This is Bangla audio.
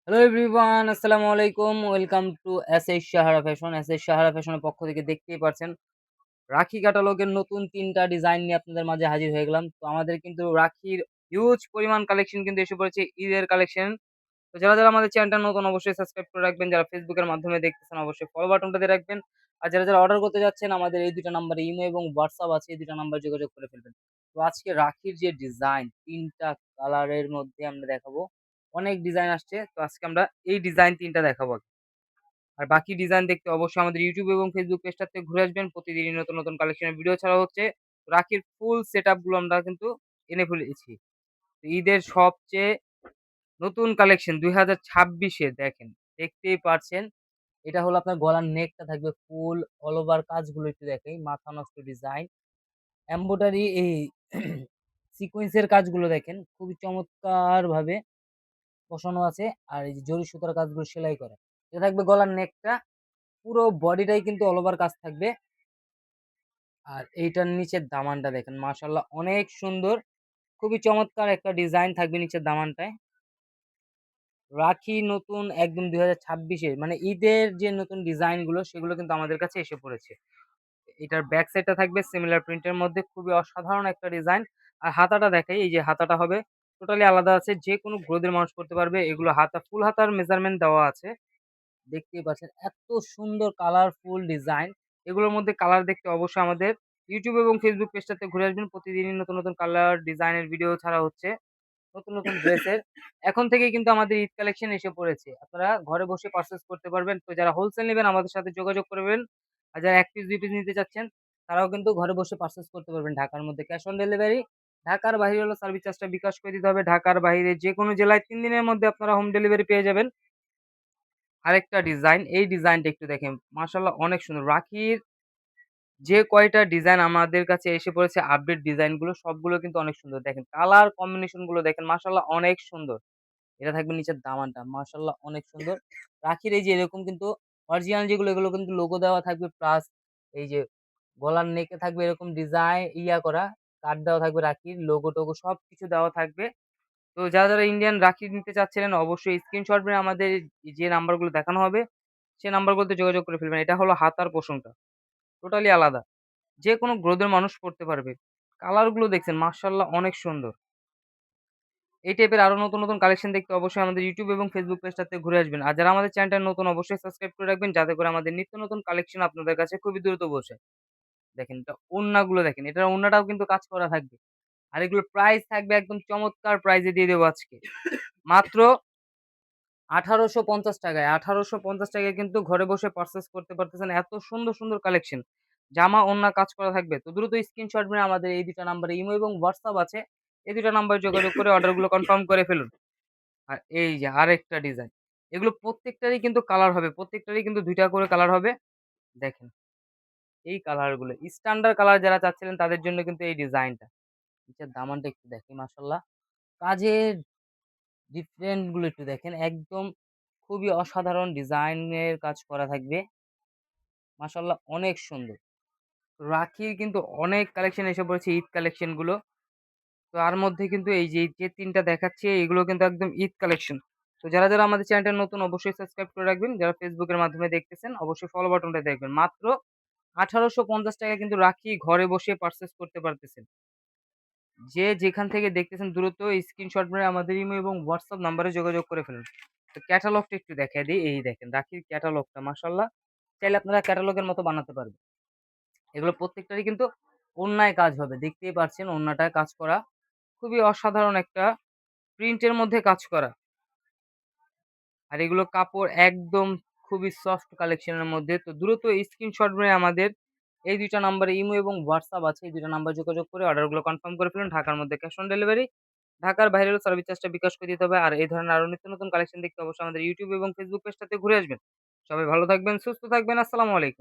হ্যালো এভরিওয়ান, আসসালামু আলাইকুম। Welcome to SS Sahara fashion. SS Sahara ফ্যাশনের পক্ষ থেকে দেখতেই পারছেন রাখি ক্যাটালগের নতুন ৩ টা ডিজাইন নিয়ে আপনাদের মাঝে হাজির হয়ে গেলাম। তো আমাদের কিন্তু রাখির হিউজ পরিমাণ কালেকশন কিন্তু এসে পড়েছে, ঈদের কালেকশন। তো যারা আমাদের চ্যানেলটা নতুন অবশ্যই সাবস্ক্রাইব করে রাখবেন। যারা ফেসবুকের মাধ্যমে দেখতেছেন অবশ্যই ফলো বাটনটা দিয়ে রাখবেন। আর যারা অর্ডার করতে যাচ্ছেন আমাদের এই ২ টা নাম্বারে ইমো এবং হোয়াটসঅ্যাপ আছে। এই ২ টা নাম্বারে যোগাযোগ করে ফেলবেন। তো আজকে রাখির যে ডিজাইন ৩ টা কালারের মধ্যে আমরা দেখাবো। অনেক ডিজাইন আসছে। তো আজকে আমরা এই ডিজাইন ৩ টা দেখাবো। আর বাকি ডিজাইন দেখতে অবশ্যই আমাদের YouTube এবং Facebook পেজটাতে ঘুরে আসবেন। প্রতিদিনই নতুন কালেকশনের ভিডিও ছাড়া হচ্ছে। রাখির ফুল সেটআপ গুলো আমরা কিন্তু এনে ফেলেছি। ঈদের সবচেয়ে নতুন কালেকশন ২০২৬ এ দেখেন, দেখতেই পারছেন। এটা হলো আপনার গলার নেকটা থাকবে ফুল অল ওভার কাজগুলো একটু দেখাই। মাথা নষ্ট ডিজাইন, এমব্রয়ডারি এই সিকোয়েন্সের কাজগুলো দেখেন খুবই চমৎকারভাবে বসানো আছে। আর এই যে জরি সুতার কাজগুলো সেলাই করা। এটা থাকবে গলার নেকটা। পুরো বডিটাই কিন্তু অল ওভার কাজ থাকবে। আর এইটার নিচের দামানটা দেখেন মাশাআল্লাহ অনেক সুন্দর। খুবই চমৎকার একটা ডিজাইন থাকবে নিচের দামানটায়। রাখি নতুন একদম ২০২৬ এর মানে ঈদের যে নতুন ডিজাইন গুলো সেগুলো কিন্তু আমাদের কাছে এসে পড়েছে। এটার ব্যাক সাইডটা থাকবে সিমিলার প্রিন্টের মধ্যে খুবই অসাধারণ একটা ডিজাইন। আর হাতাটা দেখাই, এই যে হাতাটা হবে টোটালি আলাদা আছে। যেকোনো গ্রোদের মানুষ করতে পারবে। এগুলো হাতা ফুল হাতার মেজারমেন্ট দেওয়া আছে। দেখতেই পাচ্ছেন এত সুন্দর কালারফুল ডিজাইন। এগুলোর মধ্যে কালার দেখতে অবশ্যই আমাদের YouTube এবং Facebook পেজটাতে ঘুরে আসবেন। প্রতিদিনই নতুন কালার ডিজাইনের ভিডিও ছাড়া হচ্ছে। নতুন ড্রেসের। এখন থেকেই কিন্তু আমাদের ঈদ কালেকশন এসে পড়েছে। আপনারা ঘরে বসে পারচেজ করতে পারবেন। তো যারা হোলসেল নিবেন আমাদের সাথে যোগাযোগ করবেন। আর যারা ১ পিস ২ পিস নিতে চাচ্ছেন তারাও কিন্তু ঘরে বসে পারচেজ করতে পারবেন। ঢাকার মধ্যে ক্যাশ অন ডেলিভারি। ঢাকার বাইরে হলে সার্ভিস চার্জটা বিকাশ করে দিতে হবে। ঢাকার বাইরে যেকোনো জেলায় ৩ দিনের মধ্যে আপনারা হোম ডেলিভারি পেয়ে যাবেন। আরেকটা ডিজাইন, এই ডিজাইনটা একটু দেখেন। মাশাআল্লাহ অনেক সুন্দর। রাখির যে কয়টা ডিজাইন আমাদের কাছে এসে পড়েছে আপডেট ডিজাইন গুলো সবগুলো কিন্তু অনেক সুন্দর। দেখেন কালার কম্বিনেশন গুলো দেখেন মাশাআল্লাহ অনেক সুন্দর। এটা থাকবে নিচের দামানটা। মাশাআল্লাহ অনেক সুন্দর। রাখির এই যে এরকম কিন্তু অরিজিনাল যেগুলো এগুলো কিন্তু লোগো দেওয়া থাকবে প্লাস এই যে গলার নেকে থাকবে এরকম ডিজাইন করা কাট দেওয়া থাকবে রাখির লোগো-টোগো সবকিছু দেওয়া থাকবে। তো যারা ইন্ডিয়ান রাখি নিতে চাচ্ছিলেন অবশ্যই স্ক্রিনশট মেরে আমাদের যে নাম্বারগুলো দেখানো হবে, সে নাম্বারগুলোতে যোগাযোগ করে ফেলবেন। এটা হলো হাতার পোরশনটা। টোটালি আলাদা। যেকোনো গ্রোদের মানুষ পড়তে পারবে। কালার গুলো দেখছেন মাশাআল্লাহ অনেক সুন্দর। এই টাইপের আরো নতুন কালেকশন দেখতে অবশ্যই আমাদের YouTube এবং Facebook পেজটাতে ঘুরে আসবেন। আর যারা আমাদের চ্যানেলটা নতুন অবশ্যই সাবস্ক্রাইব করে রাখবেন যাতে করে আমাদের নিত্য নতুন কালেকশন আপনাদের কাছে খুবই দ্রুত পৌঁছায়। দেখেন এটা ওড়নাগুলো দেখেন। এটার ওড়নাটাও কিন্তু কাজ করা থাকবে। আর এগুলোর প্রাইস থাকবে একদম চমৎকার প্রাইজে দিয়ে দেবো আজকে। মাত্র ৳১৮৫০ য়। ৳১৮৫০ কিন্তু ঘরে বসে পারচেজ করতে পারতেছেন। এত সুন্দর কালেকশন। জামা, ওড়না কাজ করা থাকবে। তো দ্রুত স্ক্রিনশট মেরে আমাদের এই ২ টা নাম্বারে ইমো এবং হোয়াটসঅ্যাপ আছে। এই ২ টা নাম্বারে যোগাযোগ করে অর্ডারগুলো কনফার্ম করে ফেলুন। আর এই যে আরেকটা ডিজাইন। এগুলো প্রত্যেকটারই কিন্তু কালার হবে। প্রত্যেকটারই কিন্তু ২ টা করে কালার হবে। দেখেন এই কালারগুলো। স্ট্যান্ডার্ড কালার যারা চাচ্ছিলেন তাদের জন্য কিন্তু এই ডিজাইনটা। নিচের দামানটা একটু দেখেন মাশাআল্লাহ। কাজের ডিফারেন্ট গুলো একটু দেখেন। একদম খুবই অসাধারণ ডিজাইনের কাজ করা থাকবে। মাশাআল্লাহ অনেক সুন্দর। রাখির কিন্তু অনেক কালেকশন এসে পড়েছে ঈদ কালেকশন গুলো। তো তার মধ্যে কিন্তু এই যে ৩ টা দেখাচ্ছি এগুলো কিন্তু একদম ঈদ কালেকশন। তো যারা আমাদের চ্যানেলটা নতুন অবশ্যই সাবস্ক্রাইব করে রাখবেন। যারা Facebook এর মাধ্যমে দেখতেছেন অবশ্যই ফলো বাটনটা দেখবেন। মাত্র ৳১৮৫০ কিন্তু রাখি ঘরে বসে পারচেজ করতে পারতেছেন। যে যেখান থেকে দেখতেছেন দ্রুত স্ক্রিনশট মেরে আমাদের ইমো এবং হোয়াটসঅ্যাপ নাম্বারে যোগাযোগ করে ফেলুন। তো ক্যাটালগটা একটু দেখায় দেই। এই দেখেন রাখির ক্যাটালগটা মাশাআল্লাহ। চাইলে আপনারা ক্যাটালগের মতো বানাতে পারবেন। এগুলো প্রত্যেকটারই কিন্তু ওড়নায় কাজ হবে। দেখতেই পারছেন ওড়নাটায় কাজ করা। খুবই অসাধারণ একটা প্রিন্টের মধ্যে কাজ করা। আর এগুলো কাপড় একদম খুবই সফট কালেকশনের মধ্যে। তো দ্রুত স্ক্রিনশট মেরে আমাদের এই ২ টা নাম্বারে ইমো এবং হোয়াটসঅ্যাপ আছে। এই ২ টা নাম্বারে যোগাযোগ করে অর্ডারগুলো কনফার্ম করে ফেলুন। ঢাকার মধ্যে ক্যাশ অন ডেলিভারি। ঢাকার বাইরে হলে সার্ভিস চার্জটা বিকাশ করে দিতে হবে। আর এই ধরনের আরো নিত্য নতুন কালেকশন দেখতে অবশ্যই আমাদের YouTube এবং Facebook পেজটাতে ঘুরে আসবেন। সবাই ভালো থাকবেন, সুস্থ থাকবেন। আসসালামু আলাইকুম।